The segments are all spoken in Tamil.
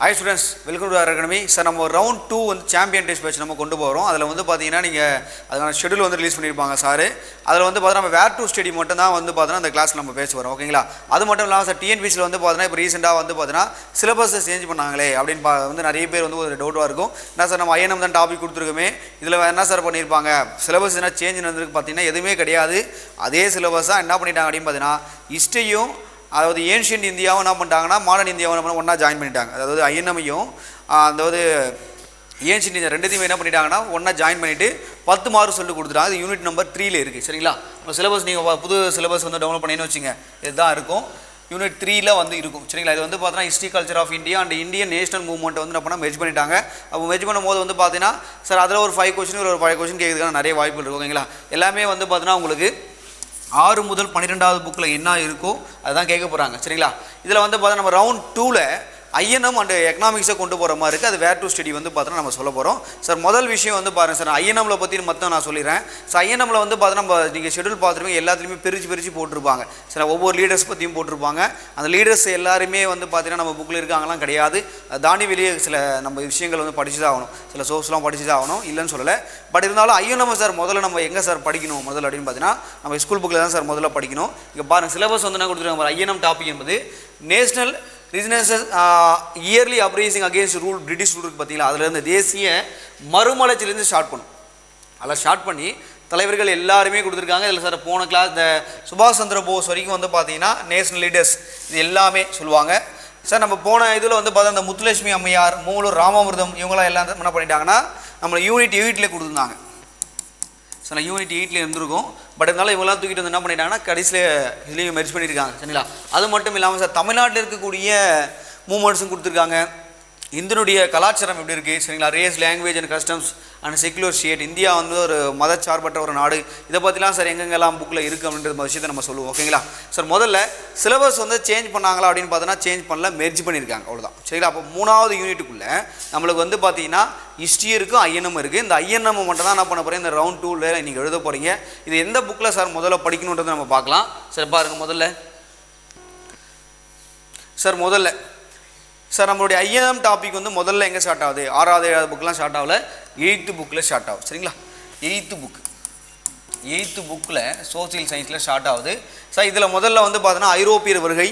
Hi students, welcome to academy. Sir நம்ம ரவுண்ட் 2 வந்து சாம்பியன் டெஸ்ட் பேட்ச் நம்ம கொண்டு போகிறோம். அதில் வந்து பார்த்தீங்கன்னா நீங்கள் அதுக்கான ஷெடியூல் வந்து ரிலீஸ் பண்ணியிருப்பாங்க சார். அதில் வந்து பார்த்தீங்கன்னா நம்ம வேர் டு ஸ்டடி மட்டும் தான் வந்து பார்த்தீங்கன்னா அந்த கிளாஸ் நம்ம பேச வரோம். ஓகேங்களா? அது மட்டும் இல்லாமல் சார் டிஎன்பிசியில் வந்து பார்த்தீங்கன்னா இப்போ ரீசெண்டாக வந்து பார்த்தீங்கன்னா சிலபஸை சேஞ்ச் பண்ணாங்களே அப்படின்னு வந்து நிறைய பேர் வந்து ஒரு டவுட்டாக இருக்கும். என்ன சார் நம்ம ஐஎன்எம் தான் டாபிக் கொடுத்துருக்கோமே, இதில் என்ன சார் பண்ணியிருப்பாங்க, சிலபஸ் என்ன சேஞ்ச் நடந்திருக்கு பார்த்தீங்கன்னா எதுவுமே கிடையாது. அதே சிலபஸாக என்ன பண்ணிட்டாங்க அப்படின்னு பார்த்தீங்கன்னா ஹிஸ்ட்ரியும் அதாவது ஏன்ஷியன்ட் இந்தியாவும் என்ன பண்ணிட்டாங்கன்னா மாடர்ன் இந்தியாவும் என்ன ஒன்றா ஜாயின் பண்ணிட்டாங்க. அதாவது ஐஎன்எம்மையும் அதாவது ஏன்ஷியன்ட் இந்தியா ரெண்டுத்தையும் என்ன பண்ணிட்டாங்கன்னா ஒன்றா ஜாயின் பண்ணிவிட்டு 10 மார்க் சொல்லி கொடுத்துட்டாங்க. அது யூனிட் நம்பர் 3ல் இருக்குது. சரிங்களா? இப்போ சிலபஸ் நீங்கள் புது சிலபஸ் வந்து டவுன்லோட் பண்ணின்னு வச்சுங்க, இதுதான் இருக்கும். யூனிட் 3ல் வந்து இருக்கும். சரிங்களா? இது வந்து பார்த்தீங்கன்னா history culture of India and Indian national movement வந்து என்ன மெர்ஜ் பண்ணிட்டாங்க. அப்போ மெர்ஜ் பண்ணும்போது வந்து பார்த்தீங்கன்னா சார் அதில் ஒரு 5 கொஸ்டின் ஒரு 5 கொஸ்டின் கேட்குறதுக்கான நிறைய வாய்ப்புகள் இருக்கும். ஓகேங்களா? எல்லாமே வந்து பார்த்தீங்கன்னா உங்களுக்கு 6 முதல் 12வது புக்கில் என்ன இருக்கோ அதுதான் கேட்க போகிறாங்க. சரிங்களா? இதில் வந்து பார்த்தா நம்ம ரவுண்ட் 2ல் ஐஎன்எம் அண்ட் எக்கனாமிக்ஸை கொண்டு போகிற மாதிரி இருக்குது. அது வேர் டு ஸ்டடி வந்து பார்த்தோன்னா நம்ம சொல்ல போகிறோம். சார் முதல் விஷயம் வந்து பாருங்கள் சார், ஐஎன்எம்மில் பற்றி மொத்தம் நான் சொல்லிடுறேன். ஸோ ஐஎன்எம்மில் வந்து பார்த்தா நம்ம நீங்கள் ஷெடியூல் பார்த்துருப்பீங்க, எல்லாத்துலேயுமே பிரித்து போட்டிருப்பாங்க. சார் ஒவ்வொரு லீடர்ஸ் பற்றியும் போட்டிருப்பாங்க. அந்த லீடர்ஸ் எல்லாருமே வந்து பார்த்தீங்கன்னா நம்ம புக்கில் இருக்காங்களாம் கிடையாது. தாண்டி வெளியே சில நம்ம விஷயங்கள் வந்து படிச்சு தான் ஆகணும், சில சோர்ஸ்லாம் படிச்சு தான் ஆகணும், இல்லைன்னு சொல்லலை. பட் இருந்தாலும் ஐஎன்எம் சார் முதல்ல நம்ம எங்கே சார் படிக்கணும் முதல்ல அப்படின்னு பார்த்தீங்கன்னா நம்ம ஸ்கூல் புக்கில் தான் சார் முதல்ல படிக்கணும். இங்கே பாருங்கள் சிலபஸ் வந்து என்ன கொடுத்துருக்காங்க. ஐஎன்எம் டாபிக் என்பது national regeneration early uprising against rule British rule இருக்குது பார்த்தீங்களா, அதில் தேசிய மறுமலர்ச்சியிலேருந்து ஸ்டார்ட் பண்ணும். அதில் ஸ்டார்ட் பண்ணி தலைவர்கள் எல்லாருமே கொடுத்துருக்காங்க. இதில் சார் போன கிளாஸ் இந்த சுபாஷ் சந்திர போஸ் வரைக்கும் வந்து பார்த்தீங்கன்னா நேஷனல் லீடர்ஸ் இது எல்லாமே சொல்லுவாங்க. சார் நம்ம போன இதில் வந்து பார்த்தா இந்த முத்துலட்சுமி அம்மையார், மூலூர் ராமாமிர்தம் இவங்களாம் எல்லாம் என்ன பண்ணிட்டாங்கன்னா நம்ம யூனிட் 8ல் கொடுத்துருந்தாங்க. சார் நான் யூனிட் 8ல் இருந்திருக்கும். பட் இருந்தாலும் இவங்களாம் தூக்கிட்டு வந்து என்ன பண்ணிட்டாங்கன்னா கடைசியில் இதுலேயும் மெர்ஜ் பண்ணியிருக்காங்க. சரிங்களா? அது மட்டும் இல்லாமல் சார் தமிழ்நாட்டில் இருக்கக்கூடிய மூமெண்ட்ஸும் கொடுத்துருக்காங்க. இந்தியனுடைய கலாச்சாரம் எப்படி இருக்குது, சரிங்களா, race, language and customs and secular state, India வந்து ஒரு மதச்சார்பற்ற ஒரு நாடு, இதை பற்றிலாம் சார் எங்கெங்கெல்லாம் புக்கில் இருக்குது அப்படின்ற விஷயத்தை நம்ம சொல்லுவோம். ஓகேங்களா? சார் முதல்ல சிலபஸ் வந்து சேஞ்ச் பண்ணாங்களா அப்படின்னு பார்த்தோன்னா சேஞ்ச் பண்ணல, மெர்ஜ் பண்ணியிருக்காங்க, அவ்வளோதான். சரிங்களா? அப்போ 3வது யூனிட்டுக்குள்ளே நம்மளுக்கு வந்து பார்த்தீங்கன்னா ஹிஸ்ட்ரி இருக்குது, ஐஎன்எம் இருக்குது. இந்த ஐஎன்எம் மட்டும் தான் என்ன பண்ண போகிறேன் இந்த ரவுண்ட் 2ல் நீங்கள் எழுத போகிறீங்க. இது எந்த புக்கில் சார் முதல்ல படிக்கணுன்றதை நம்ம பார்க்கலாம். சார் பாருங்கள் முதல்ல சார் நம்மளுடைய ஐஎன்எம் டாபிக் வந்து முதல்ல எங்கே ஸ்டார்ட் ஆகுது, 6வது 7வது புக்கெலாம் ஸ்டார்ட் ஆகல, 8th புக்கில் ஸ்டார்ட் ஆகுது. சரிங்களா? 8th புக்கில் சோசியல் சயின்ஸில் ஸ்டார்ட் ஆகுது. சார் இதில் முதல்ல வந்து பார்த்தோன்னா ஐரோப்பியர் வருகை,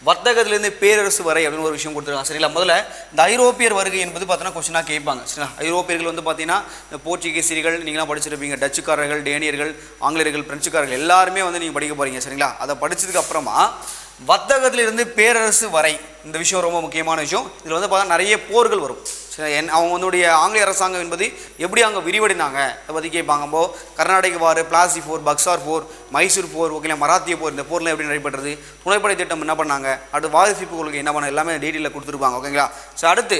வர்த்தகத்திலேருந்து பேரரசு வரை அப்படின்னு ஒரு விஷயம் கொடுத்துருக்காங்க. சரிங்களா? முதல்ல இந்த ஐரோப்பியர் வருகை என்பது பார்த்தோன்னா கொஸ்டினாக கேட்பாங்க. சரிங்களா? ஐரோப்பியர்கள் வந்து பார்த்தீங்கன்னா இந்த போர்ச்சுகீசியர்கள் நீங்களாம் படிச்சிருப்பீங்க, டச்சுக்காரர்கள், டேனியர்கள், ஆங்கிலேயர்கள், பிரெஞ்சுக்காரர்கள் எல்லாருமே வந்து நீங்கள் படிக்க போகிறீங்க. சரிங்களா? அதை படித்ததுக்கு அப்புறமா வர்த்தகத்திலிருந்து பேரரசு வரை இந்த விஷயம் ரொம்ப முக்கியமான விஷயம். இதில் வந்து பார்த்தா நிறைய போர்கள் வரும். அவங்க வந்துடைய ஆங்கிலேய அரசாங்கம் என்பது எப்படி அங்கே விரிவடைந்தாங்க அதை பற்றி கேட்பாங்க. அப்போது கர்நாடக வார், பிளாசி போர், பக்சார் போர், மைசூர் போர், ஓகேங்களா, மராத்திய போர், இந்த போரில் எப்படி நடைபெற்றது, துணைப்படை திட்டம் என்ன பண்ணாங்க, அடுத்து வாரிசிப்பு கொள்கை என்ன பண்ண, எல்லாமே டீட்டெயிலில் கொடுத்துருப்பாங்க. ஓகேங்களா? ஸோ அடுத்து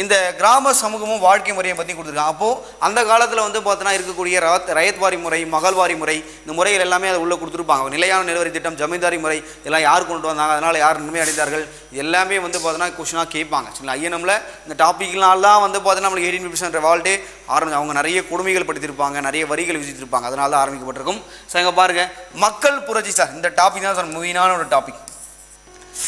இந்த கிராம சமூகமும் வாழ்க்கை முறையை பற்றி கொடுத்துருக்காங்க. அப்போது அந்த காலத்தில் வந்து பார்த்தோன்னா இருக்கக்கூடிய ரயத்வாரி முறை, மகள்வாரி முறை, இந்த முறைகள் எல்லாமே அதை உள்ளே கொடுத்துருப்பாங்க. நிலையான நிலவரி திட்டம், ஜமீன்தாரி முறை இதெல்லாம் யார் கொண்டு வந்தாங்க, அதனால் யார் நன்மை அடைந்தார்கள், எல்லாமே வந்து பார்த்தோன்னா கொஸ்டினாக கேட்பாங்க. சரிங்களா? ஐஎன்எம்மில் இந்த டாப்பிக்லாம் தான் வந்து பார்த்தீங்கன்னா நம்மளுக்கு 18% ரெவால்ட்டு அவங்க நிறைய கொடுமைகள் படுத்திருப்பாங்க, நிறைய வரிகள் விதித்திருப்பாங்க, அதனால தான் ஆரம்பிக்கப்பட்டிருக்கும். சார் இங்கே பாருங்கள் மக்கள் புரட்சி. சார் இந்த டாபிக் தான் சார் மெயினான ஒரு டாபிக்.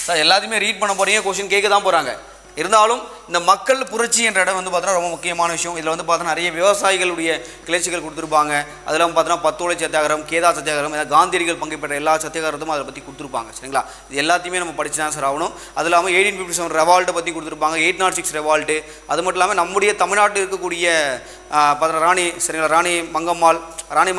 சார் எல்லாத்தையுமே ரீட் பண்ண போகிறீங்க, கொஸ்டின் கேட்க தான் போகிறாங்க. இருந்தாலும் இந்த மக்கள் புரட்சி என்ற இடம் வந்து பார்த்தோன்னா ரொம்ப முக்கியமான விஷயம். இதில் வந்து பார்த்தோன்னா நிறைய விவசாயிகளுடைய கிளர்ச்சிகள் கொடுத்துருப்பாங்க. அதில் பார்த்தோன்னா 10 உலை சத்தியாகிரகம், கேதா சத்தியாகிரகம், காந்தியடிகள் பங்கு பெற்ற எல்லா சத்தியாகிரகத்தும் அதை பற்றி கொடுத்துருப்பாங்க. சரிங்களா? இது எல்லாத்தையுமே நம்ம படிச்சு தான் சார் ஆகணும். அது இல்லாமல் 1857 ரெவால்ட்டை பற்றி கொடுத்துருப்பாங்க, 806 ரெவால்ட்டு. அது மட்டும் இல்லாமல் நம்முடைய தமிழ்நாட்டில் இருக்கக்கூடிய ராணி, சரிங்களா, ராணி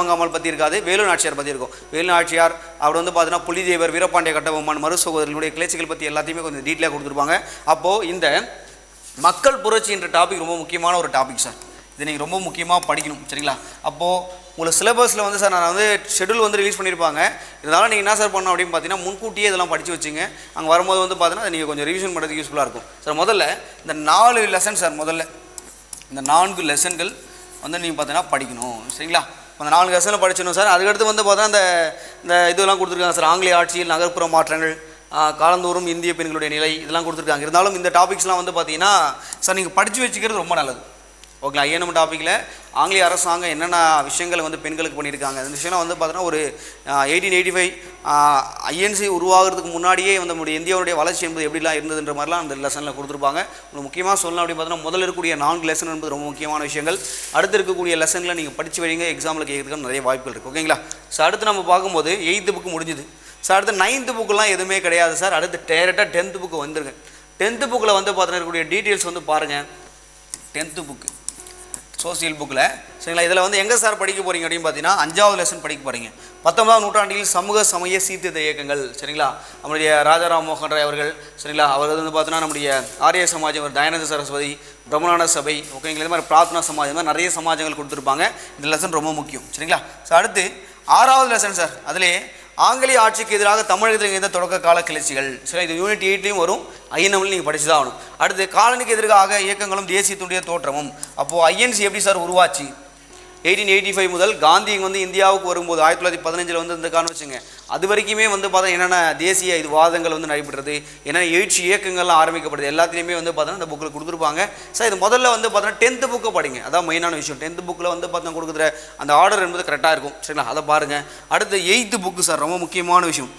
மங்கம்மாள் பற்றி இருக்காது, வேலு நாச்சியார் பற்றி இருக்கும். வேலு நாச்சியார் அவர் வந்து பார்த்தீங்கன்னா புலிதேவர், வீரபாண்டிய கட்டபொம்மன், மறு சகோதரர்களுடைய கிளர்ச்சிகள் பற்றி எல்லாத்தையுமே கொஞ்சம் டீட்டெயிலாக கொடுத்துருப்பாங்க. அப்போது இந்த மக்கள் புரட்சி என்ற டாபிக் ரொம்ப முக்கியமான ஒரு டாபிக் சார். இதை நீங்கள் ரொம்ப முக்கியமாக படிக்கணும். சரிங்களா? அப்போது உங்களுக்கு சிலபஸில் வந்து சார் நான் வந்து ஷெடியூல் வந்து ரிலீஸ் பண்ணியிருப்பாங்க. இருந்தாலும் நீங்கள் என்ன சார் பண்ணணும் அப்படின்னு பார்த்தீங்கன்னா முன்கூட்டியே இதெல்லாம் படித்து வச்சுங்க. அங்கே வரும்போது வந்து பார்த்தீங்கன்னா நீங்கள் கொஞ்சம் ரிவிஷன் பண்ணுறதுக்கு யூஸ்ஃபுல்லாக இருக்கும். சார் முதல்ல இந்த 4 லெசன் சார், முதல்ல இந்த 4 லெசன்கள் வந்து நீங்கள் பார்த்தீங்கன்னா படிக்கணும். சரிங்களா? அந்த 4 லெசனில் படிச்சிடணும் சார். அதுக்கடுத்து வந்து பார்த்தா இந்த இதெல்லாம் கொடுத்துருக்காங்க சார், ஆங்கிலேய ஆட்சியில் நகர்ப்புற மாற்றங்கள், காலந்தோறும் இந்திய பெண்களுடைய நிலை, இதெல்லாம் கொடுத்துருக்காங்க. இருந்தாலும் இந்த டாபிக்ஸ்லாம் வந்து பார்த்தீங்கன்னா சார் நீங்கள் படித்து வச்சுக்கிறது ரொம்ப நல்லது. ஓகே. ஐஎன்எம் டாப்பிக்கில் ஆங்கிலேய அரசாங்கம் என்னென்ன விஷயங்களை வந்து பெண்களுக்கு பண்ணியிருக்காங்க அந்த விஷயம்லாம் வந்து பார்த்தீங்கன்னா ஒரு 1885 ஐஎன்சி உருவாகிறதுக்கு முன்னாடியே வந்து நம்முடைய இந்தியாவுடைய வளர்ச்சி என்பது எப்படிலாம் இருந்ததுன்ற மாதிரிலாம் அந்த லெசனில் கொடுத்துருப்பாங்க. உங்களுக்கு முக்கியமாக சொல்லணும் அப்படின்னு பார்த்தீங்கன்னா முதல்ல இருக்கக்கூடிய 4 லெசன் என்பது ரொம்ப முக்கியமான விஷயங்கள். அடுத்து இருக்கக்கூடிய லெசனில் நீங்கள் படித்து வைங்க, எக்ஸாமில் கேட்கறதுக்கு நிறைய வாய்ப்புகள் இருக்குது. ஓகேங்களா? ஸோ அடுத்து நம்ம பார்க்கும்போது 8th புக்கு முடிஞ்சுது. ஸோ அடுத்து 9th புக்கெலாம் எதுவுமே கிடையாது சார். அடுத்து டேரெக்டாக 10th புக்கு வந்துருங்க. 10th புக்கில் வந்து பார்த்தீங்கன்னா இருக்கக்கூடிய டீட்டெயில்ஸ் வந்து பாருங்கள். 10th புக்கு சோசியல் புக்கில் சரிங்களா? இதில் வந்து எங்கே சார் படிக்க போகிறீங்க அப்படின்னு பார்த்தீங்கன்னா 5வது லெசன் படிக்க போகிறீங்க. 19ஆம் நூற்றாண்டில் சமூக சமய சீர்திருத்த இயக்கங்கள் சரிங்களா? நம்முடைய ராஜாராம் மோகன் ராய் அவர்கள் சரிங்களா? அவர் வந்து பார்த்தீங்கன்னா நம்முடைய ஆரிய சமாஜம், தயானந்த சரஸ்வதி, பிரம்மணான சபை, ஓகேங்களா? இது மாதிரி பிரார்த்தனா சமாஜம், இது மாதிரி நிறைய சமாஜங்கள் கொடுத்துருப்பாங்க. இந்த லெசன் ரொம்ப முக்கியம் சரிங்களா? ஸோ அடுத்து 6வது லெசன் சார். அதிலே ஆங்கிலேய ஆட்சிக்கு எதிராக தமிழகத்தில் இருந்த தொடக்க கால கிளர்ச்சிகள் சரி. இது யூனிட் 8லையும் வரும், ஐஎன்எம்லையும் நீங்கள் படிச்சு தான் ஆகணும். அடுத்து காலனிக்கு எதிராக இயக்கங்களும் தேசியத்துடைய தோற்றமும். அப்போது ஐஎன்சி எப்படி சார் உருவாச்சு? 1885 முதல் காந்தி வந்து இந்தியாவுக்கு வரும்போது 1915 வந்து இந்த காரணம் வச்சுங்க. அது வரைக்குமே வந்து பார்த்தா என்னென்ன தேசிய இது வாதங்கள் வந்து நடைபெற்றது, என்னென்ன எழுச்சி இயக்கங்கள்லாம் ஆரம்பிக்கப்படுது எல்லாத்துலேயுமே வந்து பார்த்தோன்னா இந்த புக்கில் கொடுத்துருப்பாங்க. சார் இது முதல்ல வந்து பார்த்தோன்னா 10th புக்கை படிங்க. அதான் மெயினான விஷயம். 10th புக்கில் வந்து பார்த்தா கொடுக்குற அந்த ஆர்டர் என்பது கரெக்டாக இருக்கும் சரிங்களா? அதை பாருங்கள். அடுத்து 8th புக்கு சார் ரொம்ப முக்கியமான விஷயம்.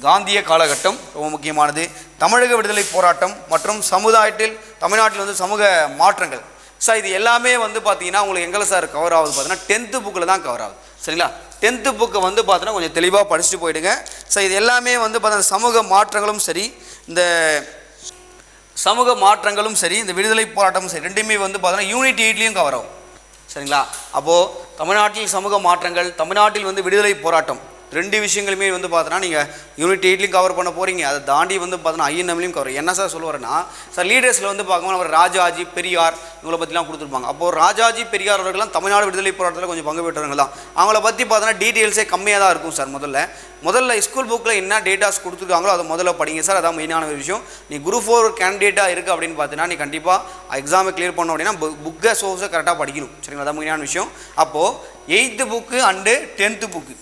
காந்திய காலகட்டம் ரொம்ப முக்கியமானது. தமிழக விடுதலை போராட்டம் மற்றும் சமுதாயத்தில் தமிழ்நாட்டில் வந்து சமூக மாற்றங்கள். சார் இது எல்லாமே வந்து பார்த்தீங்கன்னா உங்களுக்கு எங்கே சார் கவர் ஆகுது பார்த்தீங்கன்னா 10th புக்கில் தான் கவர் ஆகுது சரிங்களா? 10th புக்கை வந்து பார்த்தீங்கன்னா கொஞ்சம் தெளிவாக படிச்சுட்டு போயிடுங்க. சார் இது எல்லாமே வந்து பார்த்தீங்கன்னா சமூக மாற்றங்களும் சரி, இந்த சமூக மாற்றங்களும் சரி, இந்த விடுதலை போராட்டமும் சரி, ரெண்டுமே வந்து பார்த்தீங்கன்னா யூனிட் 8லையும் கவர் ஆகும் சரிங்களா? அப்போது தமிழ்நாட்டில் சமூக மாற்றங்கள், தமிழ்நாட்டில் வந்து விடுதலை போராட்டம், ரெண்டு விஷயங்களுமே வந்து பார்த்தோன்னா நீங்கள் யூனிட் 8லையும் கவர் பண்ண போகிறீங்க. அதை தாண்டி வந்து பார்த்தோன்னா ஐஎன்எம்லையும் கவர். என்ன சார் சொல்லுவாருன்னா சார் லீடர்ஸில் வந்து பார்க்கும்போது அவர் ராஜாஜி, பெரியார் இவங்களை பற்றிலாம் கொடுத்துருப்பாங்க. அப்போது ராஜாஜி, பெரியார் அவர்கள்லாம் தமிழ்நாடு விடுதலை போராட்டத்தில் கொஞ்சம் பங்கு பெற்றவங்க தான். அவங்கள பற்றி பார்த்தோன்னா டீட்டெயில்ஸே கம்மியாக தான் இருக்கும் சார். முதல்ல ஸ்கூல் புக்கில் என்ன டேட்டாஸ் கொடுத்துருக்காங்களோ அதை முதல்ல படிங்க சார். அதான் மெயினான ஒரு விஷயம். நீ குரூப் 4 கேண்டிடேட்டாக இருக்குது அப்படின்னு பார்த்தீங்கன்னா நீ கண்டிப்பாக எக்ஸாமை கிளியர் பண்ண அப்படின்னா புக்கை சோர்ஸை கரெக்டாக படிக்கணும் சரிங்களா? அதான் மெயினான விஷயம். அப்போது 8th book and 10th book,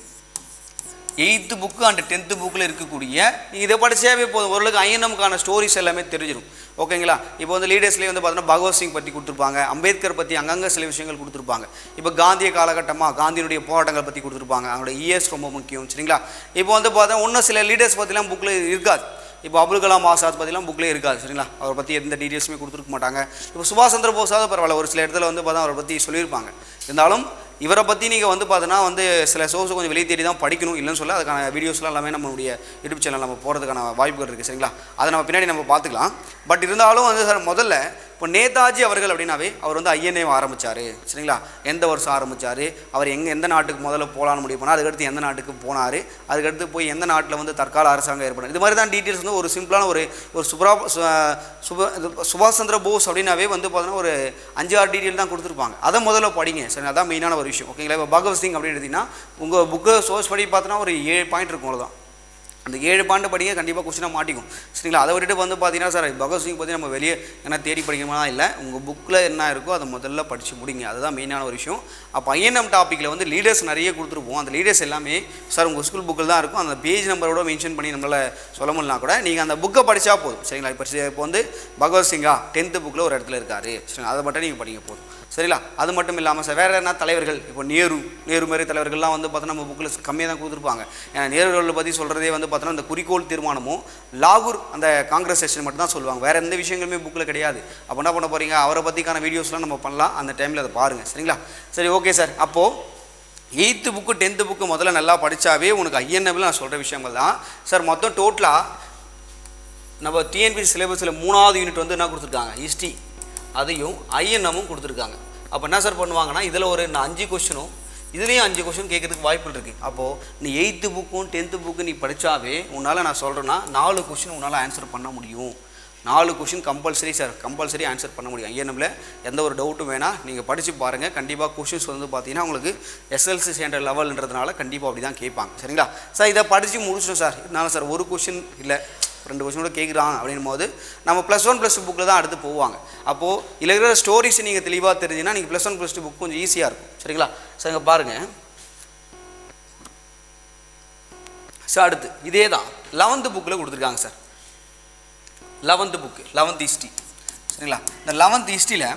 8th book and 10th புக்கில் இருக்கக்கூடிய நீங்கள் இதை படித்தாவே போதும். ஓரளவுக்கு ஐஎன்எம்கான ஸ்டோரிஸ் எல்லாமே தெரிஞ்சிடும் ஓகேங்களா? இப்போ வந்து லீடர்ஸ்லேயே வந்து பார்த்தோன்னா பகவத் சிங் பற்றி கொடுத்துருப்பாங்க, அம்பேத்கர் பற்றி அங்கங்கே சில விஷயங்கள் கொடுத்துருப்பாங்க. இப்போ காந்திய காலகட்டமாக காந்தியினுடைய போராட்டங்கள் பற்றி கொடுத்துருப்பாங்க. அவங்களோட இயர்ஸ் ரொம்ப முக்கியம் சரிங்களா? இப்போ வந்து பார்த்தா இன்னும் சில லீடர்ஸ் பற்றிலாம் புக்கில் இருக்காது. இப்போ அப்துல் கலாம் ஆசாத் பற்றிலாம் புக்கில் இருக்காது சரிங்களா? அவரை பற்றி எந்த டீட்டெயில்ஸுமே கொடுத்துருக்க மாட்டாங்க. இப்போ சுபாஷ் சந்திர போஸாவது பரவாயில்ல, ஒரு சில இடத்துல வந்து பார்த்தா அவரை பற்றி சொல்லியிருப்பாங்க. இருந்தாலும் இவரை பற்றி நீங்கள் வந்து பார்த்தோன்னா வந்து சில சோர்ஸை கொஞ்சம் வெளியே தேடி தான் படிக்கணும். இல்லைன்னு சொல்ல அதுக்கான வீடியோஸ்லாம் எல்லாமே நம்மளுடைய யூடியூப் சேனல் நம்ம போகிறதுக்கான வாய்ப்புகள் இருக்குது சரிங்களா? அதை நம்ம பின்னாடி நம்ம பார்த்துக்கலாம். பட் இருந்தாலும் வந்து சார் முதல்ல இப்போ நேதாஜி அவர்கள் அப்படின்னாவே அவர் வந்து ஐஎன்ஏ ஆரம்பித்தார் சரிங்களா? எந்த வருஷம் ஆரம்பித்தார், அவர் எந்த நாட்டுக்கு முதல்ல போகலான்னு முடிவு பண்ணால், அதுக்கடுத்து எந்த நாட்டுக்கு போனார், அதுக்கடுத்து போய் எந்த நாட்டில் வந்து தற்கால அரசாங்கம் ஏற்படும், இது மாதிரி தான் டீட்டெயில்ஸ் வந்து ஒரு சிம்பிளான ஒரு சுபாஷ் சந்திர போஸ் அப்படின்னாவே வந்து பார்த்தோன்னா ஒரு 5-6 டீட்டெயில் தான் கொடுத்துருப்பாங்க. அதை முதல்ல படிங்க சரி. அதான் மெயினான ஒரு விஷயம் ஓகேங்களா? இப்போ பகவத் சிங் அப்படின்னு எடுத்திங்கன்னா உங்கள் புக்கை சோர்ஸ் படி பார்த்தோன்னா ஒரு 7 பாயிண்ட் இருக்கும். அவ்வளோதான். அந்த 7 பாயிண்ட் படிங்க, கண்டிப்பாக கொஸ்டினாக மாட்டிக்கும் சரிங்களா? அதை விட்டுட்டு வந்து பார்த்தீங்கன்னா சார் பகவத்சிங் பற்றி நம்ம வெளியே என்ன தேடி படிக்கணும்னா இல்லை, உங்கள் புக்கில் என்ன இருக்கோ அதை முதல்ல படித்து முடிங்க. அதுதான் மெயினான ஒரு விஷயம். அப்போ ஐஎன்எம் டாப்பிக்கில் வந்து லீடர்ஸ் நிறைய கொடுத்துருப்போம். அந்த லீடர்ஸ் எல்லாமே சார் உங்கள் ஸ்கூல் புக்கில் தான் இருக்கும். அந்த பேஜ் நம்பரோட மென்ஷன் பண்ணி நம்மளால் சொல்ல முடியலனா கூட நீங்கள் அந்த புக்கை படித்தா போதும் சரிங்களா? இப்போ வந்து பகவத்சிங்கா 10th புக்கில் ஒரு இடத்துல இருக்கார் சரிங்களா? அதை மட்டும் நீங்கள் படிக்க போதும் சரிங்களா? அது மட்டும் இல்லாமல் சார் வேறு என்ன தலைவர்கள், இப்போ நேரு மாதிரி தலைவர்கள்லாம் வந்து பார்த்தோன்னா நம்ம புக்கில் கம்மியாக தான் கொடுத்துருப்பாங்க. ஏன்னா நேருகளை பற்றி சொல்கிறதே வந்து பார்த்தோன்னா அந்த குறிக்கோள் தீர்மானமும் லாகூர் அந்த காங்கிரஸ் செஷன் மட்டும் தான் சொல்லுவாங்க. வேறு எந்த விஷயங்களுமே புக்கில் கிடையாது. அப்போ என்ன பண்ண போகிறீங்க, அவரை பற்றிக்கான வீடியோஸ்லாம் நம்ம பண்ணலாம். அந்த டைமில் அதை பாருங்கள் சரிங்களா? சரி ஓகே சார். அப்போது 8th புக்கு 10th புக்கு முதல்ல நல்லா படித்தாவே உனக்கு ஐஎன்எம்மில் நான் சொல்கிற விஷயங்கள் தான் சார். மொத்தம் டோட்டலாக நம்ம டிஎன்பிசி சிலபஸில் 3வது யூனிட் வந்து என்ன கொடுத்துருக்காங்க, ஹிஸ்ட்ரி, அதையும் ஐஎன்எம்மும் கொடுத்துருக்காங்க. அப்போ என்ன சார் பண்ணுவாங்கன்னா இதில் ஒரு 5 கொஸ்டினும் இதுலேயும் 5 கொஸ்டின் கேட்குறதுக்கு வாய்ப்பு இருக்குது. அப்போது நீ 8th புக்கும் 10th புக்கு நீ படித்தாவே உன்னால் நான் சொல்கிறேன்னா 4 கொஸ்டின் உன்னால் ஆன்சர் பண்ண முடியும். 4 question compulsory sir, compulsory answer பண்ண முடியும். ஐஎன்எம்மில் எந்த ஒரு டவுட்டும் வேணாம், நீங்கள் படித்து பாருங்கள். கண்டிப்பாக கொஸ்டின்ஸ் வந்து பார்த்தீங்கன்னா உங்களுக்கு எஸ்எல்சி சென்டர் லெவல்ன்றதுனால கண்டிப்பாக அப்படி தான் கேட்பாங்க சரிங்களா? சார் இதை படித்து முடிச்சிடும் சார். இதனால சார் ஒரு கொஸ்டின் இல்லை 2 கொஸ்டினோட கேட்குறாங்க அப்படின்னும் போது நம்ம +1 +2 புக்கில் தான் அடுத்து போவாங்க. அப்போது இதில் இருக்கிற ஸ்டோரிஸ் நீங்கள் தெளிவாக தெரிஞ்சுன்னா நீங்கள் +1 +2 புக் கொஞ்சம் ஈஸியாக இருக்கும் சரிங்களா? சார் இங்கே பாருங்கள் சார். அடுத்து இதே தான் 11th புக்கில் கொடுத்துருக்காங்க sir. 11th book 11th history சரிங்களா? இந்த 11th ஹிஸ்ட்ரியில்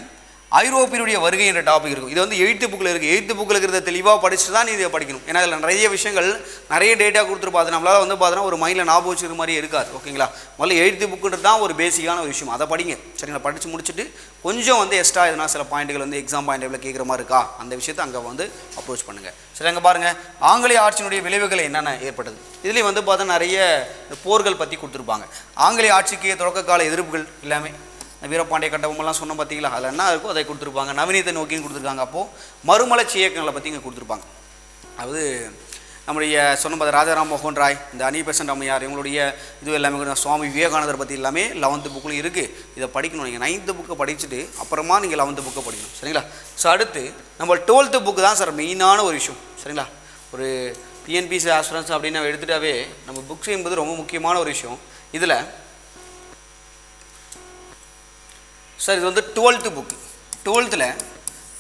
ஐரோப்பியருடைய வருகை என்ற டாபிக் இருக்கும். இது வந்து 8th புக்கில் இருக்குது. 8th புக்கில் இருக்கிறத தெளிவாக படிச்சுட்டு தான் நீ இதை படிக்கணும். ஏன்னா இதில் நிறைய விஷயங்கள் நிறைய டேட்டா கொடுத்துருப்பாது. நம்மளால் வந்து பார்த்தோன்னா ஒரு மைண்டில் ஞாபகம் வச்சுக்கிற மாதிரியே இருக்காது. ஓகேங்களா? முதல்ல 8th புக்குன்றது தான் ஒரு பேசிக்கான ஒரு விஷயம். அதை படிங்க. சரிங்களா? படித்து முடிச்சுட்டு கொஞ்சம் வந்து எக்ஸ்ட்ரா எதனா சில பாயிண்ட்டுகள் வந்து எக்ஸாம் பாயிண்ட் எவ்வளோ கேட்குற மாதிரி இருக்கா அந்த விஷயத்தை அங்கே வந்து அப்ரோச் பண்ணுங்கள். சரி, அங்கே பாருங்கள் ஆங்கிலேய ஆட்சியினுடைய விளைவுகள் என்னென்ன ஏற்பட்டது. இதுலேயும் வந்து பார்த்தா நிறைய போர்கள் பற்றி கொடுத்துருப்பாங்க. ஆங்கிலேய ஆட்சிக்கு தொடக்க கால எதிர்ப்புகள் எல்லாமே வீரபாண்டிய கட்டபொம்மன்லாம் சொன்ன பார்த்தீங்களா, அதில் என்ன இருக்கோ அதை கொடுத்துருப்பாங்க. நவீனத்தை நோக்கியும் கொடுத்துருக்காங்க. அப்போது மறுமலர்ச்சி இயக்கங்களை பற்றி இங்கே கொடுத்துருப்பாங்க. அதாவது நம்முடைய சொன்ன பார்த்த ராஜாராம் மோகன் ராய், இந்த அனிபெசன்ட் அம்மையார், இவங்களுடைய இது எல்லாமே சுவாமி விவேகானந்தர் பற்றி எல்லாமே 11th புக்கில் இருக்குது. இதை படிக்கணும். நீங்கள் 9th புக்கை படிச்சுட்டு அப்புறமா நீங்கள் 11th புக்கை படிக்கணும். சரிங்களா? ஸோ அடுத்து நம்ம 12th புக்கு தான் சார் மெயினான ஒரு விஷயம். சரிங்களா? ஒரு டிஎன்பிசி ஆஸ்பிரன்ஸ் அப்படின்னு நம்ம எடுத்துகிட்டாவே நம்ம புக்ஸ் என்பது ரொம்ப முக்கியமான ஒரு விஷயம். இதில் சார் இது வந்து 12th புக்கு. 12th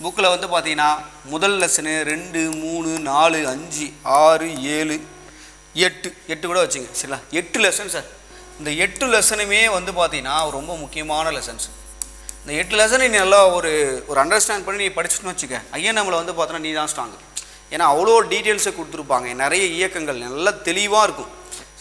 புக்கில் வந்து பார்த்தீங்கன்னா முதல் லெசனு 2, 3, 4, 5, 6, 7, 8 கூட வச்சுங்க. சரிங்களா? 8 லெசன் சார். இந்த 8 லெசனுமே வந்து பார்த்தீங்கன்னா ரொம்ப முக்கியமான லெசன்ஸ். இந்த 8 லெசனை நீ நல்லா ஒரு அண்டர்ஸ்டாண்ட் பண்ணி நீ படிச்சுன்னு வச்சுக்க, ஐஎன்எம்மில் வந்து பார்த்தோன்னா நீ தான் ஸ்ட்ராங்கு. ஏன்னா அவ்வளோ டீட்டெயில்ஸை கொடுத்துருப்பாங்க. நிறைய இயக்கங்கள் நல்லா தெளிவாக இருக்கும்.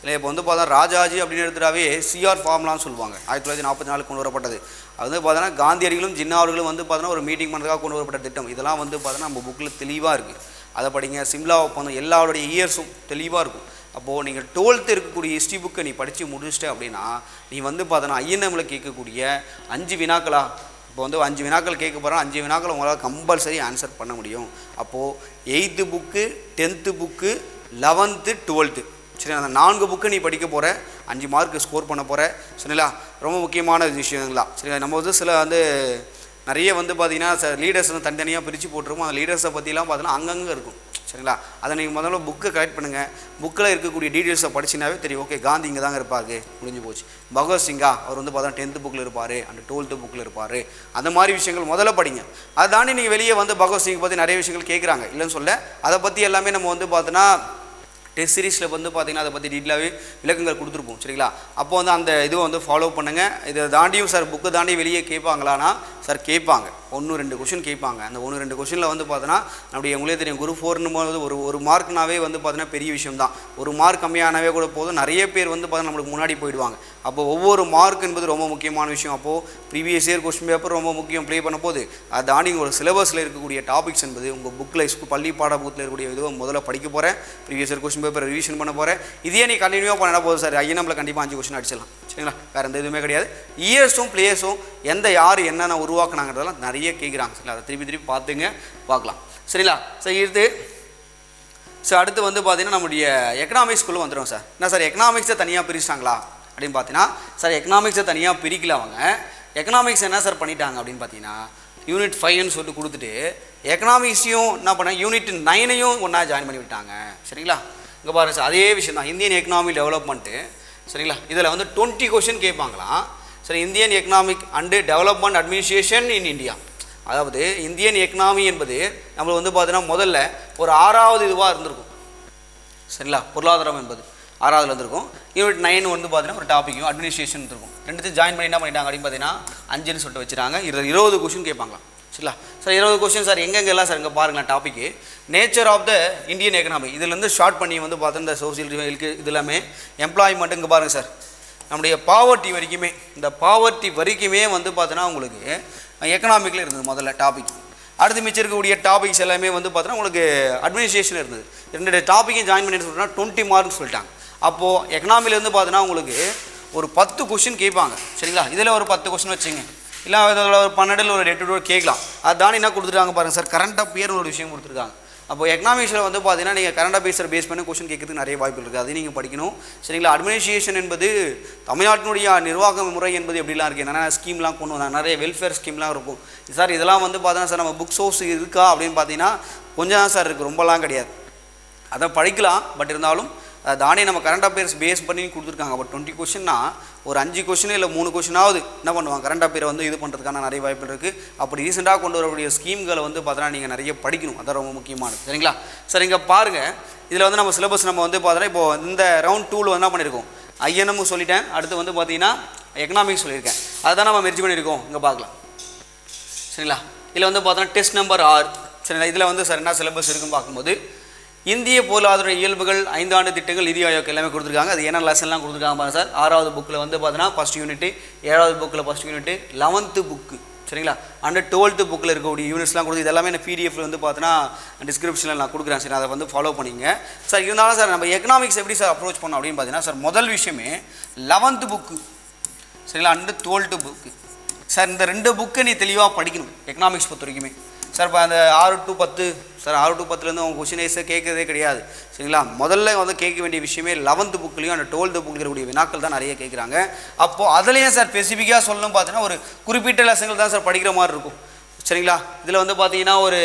சில இப்போ வந்து பார்த்தா ராஜாஜி அப்படின்னு எடுத்துட்டாவே சிஆர் ஃபார்ம்லான்னு சொல்லுவாங்க. 1944 கொண்டு வரப்பட்டது. அது வந்து பார்த்தோன்னா காந்தியடிகளும் ஜின்னா அவர்களும் வந்து பார்த்தோன்னா ஒரு மீட்டிங் பண்ணுறதுக்காக கொண்டு வரப்பட்ட திட்டம். இதெல்லாம் வந்து பார்த்தோன்னா நம்ம புக்கில் தெளிவாக இருக்குது. அதை படிங்க. சிம்லா ஒப்பந்தம் எல்லாருடைய இயர்ஸும் தெளிவாக இருக்கும். அப்போது நீங்கள் 12th இருக்கக்கூடிய ஹிஸ்ட்ரி புக்கை நீ படித்து முடிச்சிட்ட அப்படின்னா நீ வந்து பார்த்தோன்னா ஐஎன்எம்மில் கேட்கக்கூடிய 5 வினாக்களா இப்போ வந்து 5 வினாக்கள் கேட்க போகிறோம். 5 வினாக்கள் உங்களால் கம்பல்சரி ஆன்சர் பண்ண முடியும். அப்போது 8th book, 10th book, 11th, 12th, சரி, அந்த 4 புக்கு நீ படிக்க போகிற, 5 மார்க்கு ஸ்கோர் பண்ண போகிற. சரிங்களா? ரொம்ப முக்கியமான விஷயங்களா. சரி, நம்ம வந்து சில வந்து நிறைய வந்து பார்த்திங்கன்னா லீடர்ஸ் வந்து தனித்தனியாக பிரித்து போட்டிருக்கோம். அந்த லீடர்ஸை பற்றிலாம் பார்த்தீங்கன்னா அங்கங்கே இருக்கும். சரிங்களா? அதை நீங்கள் முதல்ல புக்கை கலெக்ட் பண்ணுங்கள். புக்கில் இருக்கக்கூடிய டீட்டெயில்ஸை படிச்சினாவே தெரியும். ஓகே, காந்தி இங்கே தாங்க இருப்பார், முடிஞ்சு போச்சு. பகவத்சிங்கா அவர் வந்து பார்த்தா 10th புக்கில் இருப்பார், அந்த 12th புக்கில் இருப்பார். அந்த மாதிரி விஷயங்கள் முதல்ல படிங்க. அதை தாண்டி நீங்கள் வெளியே வந்து பகவத்சிங்கை பற்றி நிறைய விஷயங்கள் கேட்குறாங்க, இல்லைன்னு சொல்ல. அதை பற்றி எல்லாமே நம்ம வந்து பார்த்தோன்னா டெஸ்ட் சீரீஸில் வந்து பார்த்திங்கன்னா அதை பற்றி டீட்டெயிலாகவே விளக்கங்கள் கொடுத்துருப்போம். சரிங்களா? அப்போ வந்து அந்த இதுவை வந்து ஃபாலோ பண்ணுங்கள். இதை தாண்டியும் சார் புக்கு தாண்டி வெளியே கேட்பாங்களான்னா சார் கேட்பாங்க. 1-2 கொஷின் கேட்பாங்க. அந்த 1-2 கொஷினில் வந்து பார்த்தோன்னா நம்முடைய உங்களே தெரியும், குரூப் 4ன்னும் போது ஒரு மார்க்னாவே வந்து பார்த்தீங்கன்னா பெரிய விஷயம் தான். ஒரு மார்க் கம்மியானவே கூட போதும், நிறைய பேர் வந்து பார்த்தீங்கன்னா நம்மளுக்கு முன்னாடி போயிடுவாங்க. அப்போ ஒவ்வொரு மார்க் என்பது ரொம்ப முக்கியமான விஷயம். அப்போது ப்ரீவியஸ் இயர் கொஸ்டின் பேப்பர் ரொம்ப முக்கியம் ப்ளே பண்ண போது. அதை தாண்டி ஒரு சிலபஸில் இருக்கக்கூடிய டாபிக்ஸ் என்பது உங்கள் புக்கில் பள்ளி பாட புக்கில் இருக்கக்கூடிய இதுவை முதல்ல படிக்க போகிறேன். Previous year question paper revision பண்ண போகிறேன். இதே நீ கண்டினியூவாக பண்ண போதும் சார், ஐஎன்எம்மில் கண்டிப்பாக 5 கொஸ்டின் அடிச்சிடலாம். சரிங்களா? வேறு எந்த இதுவுமே கிடையாது. இயர்ஸும் பிளேஸும் யார் என்னென்ன உருவாக்குனாங்கிறதெல்லாம் நிறைய கேட்குறாங்க. சரிங்களா? அதை திருப்பி பார்த்துங்க, பார்க்கலாம். சரிங்களா? சரி, அடுத்து வந்து பார்த்தீங்கன்னா நம்முடைய எக்கனாமிக்ஸ்குள்ளே வந்துடும் சார். என்ன சார் எக்கனாமிக்ஸை தனியாக பிரிச்சிட்டாங்களா அப்படின்னு பார்த்தீங்கன்னா சார் எக்கனாமிக்ஸை தனியாக பிரிக்கல. அவங்க எக்கனாமிக்ஸ் என்ன சார் பண்ணிட்டாங்க அப்படின்னு பார்த்தீங்கன்னா யூனிட் 5ன்னு சொல்லிட்டு கொடுத்துட்டு எக்கனாமிக்ஸையும் என்ன பண்ண யூனிட் 9ஐயும் ஒன்றா ஜாயின் பண்ணி விட்டாங்க. சரிங்களா? இங்கே பாருங்கள் சார், அதே விஷயம் தான் இந்தியன் எக்கனாமி டெவலப்மெண்ட்டு. சரிங்களா? இதில் வந்து 20 கொஷின் கேட்பாங்களாம். சரி, Indian economic and development administration in India. அதாவது இந்தியன் எக்கனாமி என்பது நம்மளுக்கு வந்து பார்த்தீங்கன்னா முதல்ல ஒரு 6வது இதுவாக இருந்திருக்கும். சரிங்களா? பொருளாதாரம் என்பது 6வதுல இருந்திருக்கும். யூனிட் 9 வந்து பார்த்தீங்கன்னா ஒரு டாப்பிக்கும் அட்மினிஸ்ட்ரேஷன் இருக்கும். ரெண்டுத்தையும் ஜாயின் பண்ணி என்ன பண்ணிட்டாங்க அப்படின்னு பார்த்தீங்கன்னா 5ன்னு சொல்லிட்டு வச்சுட்டாங்க. 20 கொஷின் கேட்பாங்களாம். சரிங்களா? சார் 20 கொஸ்டின் சார் எங்கெங்கெல்லாம் சார் இங்கே பாருங்களேன் topic nature of the Indian economy. இதுலேருந்து ஷார்ட் பண்ணி வந்து பார்த்தா இந்த சோசியல் இது எல்லாமே எம்ப்ளாய்மெண்ட் இங்கே பாருங்கள் சார், நம்முடைய பாவர்ட்டி வரைக்குமே, இந்த பாவர்ட்டி வரைக்குமே வந்து பார்த்தோன்னா உங்களுக்கு எக்கனாமிக்கில் இருந்தது முதல்ல டாபிக். அடுத்து மிச்சம் இருக்கக்கூடிய டாபிக்ஸ் எல்லாமே வந்து பார்த்தோன்னா உங்களுக்கு அட்மினிஸ்ட்ரேஷன் இருந்தது. 2 டாப்பிக்கையும் ஜாயின் பண்ணி சொல்லிட்டோம்னா 20 மார்க்ஸ் சொல்லிட்டாங்க. அப்போது எக்கனாமிலேருந்து பார்த்தோன்னா உங்களுக்கு ஒரு 10 கொஸ்டின் கேட்பாங்க. சரிங்களா? இதில் ஒரு 10 கொஸ்டின் வச்சுங்க, இல்லை இதில் ஒரு 12 ஒரு 8 கேட்கலாம். அதுதான் என்ன கொடுத்துருக்காங்க பாருங்கள் சார், கரண்ட் அஃபேர்னு ஒரு விஷயம் கொடுத்துருக்காங்க. அப்போ எக்கனாமிக்ஸில் வந்து பார்த்தீங்கன்னா நீங்கள் கரண்ட் அஃபேர்ஸை பேஸ் பண்ணி கொஸ்டின் கேட்கறதுக்கு நிறைய வாய்ப்பு இருக்குது, அதையும் நீங்கள் படிக்கணும். சரிங்களா? அட்மினிஸ்ட்ரேஷன் என்பது தமிழ்நாட்டினுடைய நிர்வாக முறை என்பது எப்படிலாம் இருக்குது, என்னென்ன ஸ்கீம்லாம் கொண்டு வந்தாங்க, நிறைய வெல்ஃபேர் ஸ்கீம்லாம் இருக்கும் சார். இதெல்லாம் வந்து பார்த்தீங்கன்னா சார் நம்ம புக் சோர்ஸ் இருக்கா அப்படின்னு பார்த்தீங்கன்னா கொஞ்சம் தான் சார் இருக்குது, ரொம்பலாம் கிடையாது. அதை படிக்கலாம், பட் இருந்தாலும் தானே நம்ம கரண்ட் அஃபேர்ஸ் பேஸ் பண்ணி கொடுத்துருக்காங்க. அப்போ 20 கொஸ்டின்னா ஒரு 5 கொஸ்டின் இல்லை 3 கொஸ்டினாவது என்ன பண்ணுவாங்க, கரண்ட் அஃபேரை வந்து இது பண்ணுறதுக்கான நிறைய வாய்ப்புகள் இருக்குது. அப்படி ரீசெண்டாக கொண்டு வரக்கூடிய ஸ்கீம்களை வந்து பார்த்தோன்னா நீங்கள் நிறைய படிக்கணும், அதான் ரொம்ப முக்கியமானது. சரிங்களா? சார் இங்கே பாருங்கள், இதில் வந்து நம்ம சிலபஸ் நம்ம வந்து பார்த்தோன்னா இப்போது இந்த ரவுண்ட் 2 என்ன பண்ணியிருக்கோம், ஐஎன்எம் சொல்லிட்டேன், அடுத்து வந்து பார்த்தீங்கன்னா எக்கனாமிக்ஸ் சொல்லியிருக்கேன், அதுதான் நம்ம மெர்ஜ் பண்ணியிருக்கோம். இங்கே பார்க்கலாம். சரிங்களா? இதில் வந்து பார்த்தோன்னா டெஸ்ட் நம்பர் 6 சரிங்களா. இதில் வந்து சார் என்ன சிலபஸ் இருக்குன்னு பார்க்கும்போது இந்திய பொருளாதார இயல்புகள் 5 ஆண்டு திட்டங்கள் நிதி ஆயோக் எல்லாமே கொடுத்துருக்காங்க. அது என்ன லெசன்லாம் கொடுத்துருக்காங்க பாருங்க சார். 6வது புக்கில் வந்து பார்த்தீங்கன்னா ஃபஸ்ட் யூனிட்டு, 7வது புக்கில் ஃபஸ்ட் யூனிட்டு, 11th புக்கு சரிங்களா. அண்ட் 12th புக்கில் இருக்கக்கூடிய யூனிட்ஸ்லாம் கொடுத்து இது எல்லாமே பிடிஎஃப்ல வந்து பார்த்தீங்கன்னா டிஸ்கிரிப்ஷனில் நான் கொடுக்குறேன் சரி, அதை வந்து ஃபாலோ பண்ணிங்க சார். இருந்தாலும் சார் நம்ம எக்கனாமிக்ஸ் எப்படி சார் அப்ரோச் பண்ணோம் அப்படின்னு பார்த்தீங்கன்னா சார் முதல் விஷயமே 11th புக்கு சரிங்களா அண்டு 12th புக்கு சார். இந்த 2 புக்கை நீ தெளிவாக படிக்கணும் எக்கனாமிக்ஸ் பொறுத்த வரைக்குமே சார். இப்போ அந்த 6 to 10 சார் 6 to 10லேருந்து அவங்க கொஷினைஸை கேட்கறதே கிடையாது சரிங்களா. முதல்ல வந்து கேட்க வேண்டிய விஷயமே 11th புக்லேயும் அந்த 12th புக்கில் இருக்கக்கூடிய வினாக்கள் தான் நிறைய கேட்குறாங்க. அப்போது அதுலேயும் சார் ஸ்பெசிஃபிக்காக சொல்லணும் பார்த்தீங்கன்னா ஒரு குறிப்பிட்ட லெசன்கள் தான் சார் படிக்கிற மாதிரி இருக்கும் சரிங்களா. இதில் வந்து பார்த்தீங்கன்னா ஒரு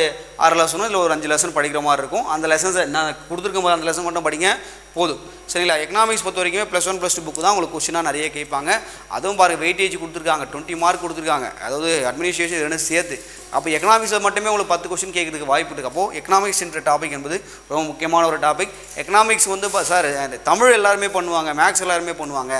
6 லெசனும் இதில் ஒரு 5 லெசன் படிக்கிற மாதிரி இருக்கும். அந்த லெசன்ஸை நான் கொடுத்துருக்கும் போது அந்த லெசன் மட்டும் படிங்க போதும் சரிங்களா. எக்கனாமிக்ஸ் பொறுத்த வரைக்குமே +1 +2 புக்கு தான் உங்களுக்கு கொஸ்டினாக நிறைய கேட்பாங்க. அதுவும் பாருங்கள் வெயிட்டேஜ் கொடுத்துருக்காங்க, 20 மார்க் கொடுத்துருக்காங்க, அதாவது அட்மினிஸ்ட்ரேஷன் இது ரெண்டும் சேர்த்து. அப்போ எக்கனாமிக்ஸில் மட்டுமே உங்களுக்கு 10 கொஸ்டின் கேட்குறதுக்கு வாய்ப்பு இருக்குது. அப்போது எக்கனாமிக்ஸ் என்ற டாபிக் என்பது ரொம்ப முக்கியமான ஒரு டாபிக். எக்கனாமிக்ஸ் வந்து சார் தமிழ் எல்லாருமே பண்ணுவாங்க, மேக்ஸ் எல்லாருமே பண்ணுவாங்க,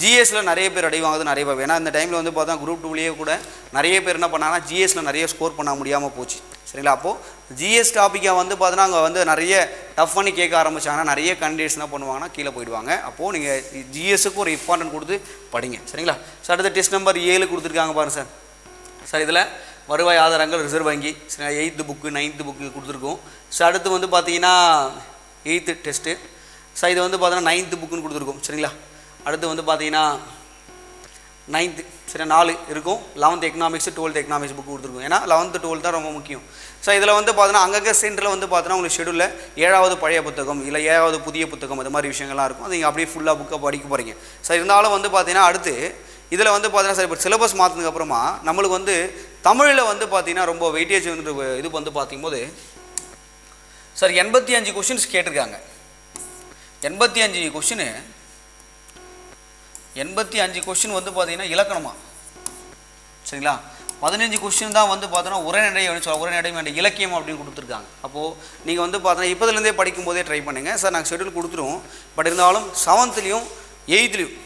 ஜிஎஸில் நிறைய பேர் அடைவாங்க நிறைய பேர். ஏன்னா இந்த டைமில் வந்து பார்த்தா குரூப் 2லேயே கூட நிறைய பேர் என்ன பண்ணாங்கன்னா ஜிஎஸில் நிறைய ஸ்கோர் பண்ண முடியாமல் போச்சு சரிங்களா. அப்போது ஜிஎஸ் டாப்பிக்கை வந்து பார்த்தீங்கன்னா அங்கே வந்து நிறைய டஃப் பண்ணி கேட்க ஆரம்பிச்சாங்கன்னா நிறைய கேண்டிடேட்ஸ் என்ன பண்ணுவாங்கன்னா கீழே போயிடுவாங்க. அப்போது நீங்கள் ஜிஎஸ்ஸுக்கு ஒரு இம்பார்ட்டன்ட் கொடுத்து படிங்க சரிங்களா. சார் அடுத்த டெஸ்ட் நம்பர் 7 கொடுத்துருக்காங்க பாருங்க சார். சார் இதில் வருவாய் ஆதாரங்கள் ரிசர்வ் வங்கி 8th புக்கு 9th புக்கு கொடுத்துருக்கோம் சார். அடுத்து வந்து பார்த்தீங்கன்னா 8th டெஸ்ட்டு சார். இது வந்து பார்த்தீங்கன்னா 9th புக்குன்னு கொடுத்துருக்கோம் சரிங்களா. அடுத்து வந்து பார்த்தீங்கன்னா 9th சரி 4 இருக்கும். 11th economics 12th economics book கொடுத்துருக்கோம். ஏன்னா 11th 12th தான் ரொம்ப முக்கியம் சார். இதில் வந்து பார்த்தீங்கன்னா அங்கங்கே சென்டரில் வந்து பார்த்தீங்கன்னா உங்களுக்கு ஷெடியூலில் 7வது பழைய புத்தகம் இல்லை 7வது புதிய புத்தகம் இது மாதிரி விஷயங்கள்லாம் இருக்கும். அது நீங்கள் அப்படியே ஃபுல்லாக புக்கை படிக்க போகிறீங்க சார். இருந்தாலும் வந்து பார்த்தீங்கன்னா அடுத்து இதில் வந்து பார்த்தீங்கன்னா சார் இப்போ சிலபஸ் மாற்றினதுக்கு அப்புறமா நம்மளுக்கு வந்து தமிழில் வந்து பார்த்தீங்கன்னா ரொம்ப வெயிட்டேஜ் வந்து இது வந்து பார்க்கும்போது சார் 85 கொஷின்ஸ் கேட்டிருக்காங்க. 85 கொஷின் 85 கொஷின் வந்து பார்த்தீங்கன்னா இலக்கணமா சரிங்களா. 15 கொஷின் தான் வந்து பார்த்தோன்னா உரைநடை உரைநடை வேண்டிய இலக்கியம் அப்படின்னு கொடுத்துருக்காங்க. அப்போது நீங்கள் வந்து பார்த்தோன்னா இப்போதுலேருந்தே படிக்கும் போதே ட்ரை பண்ணுங்கள் சார். நாங்கள் ஷெடியூல் கொடுத்துருவோம். பட் இருந்தாலும் 7th-லையும் 8th-லையும்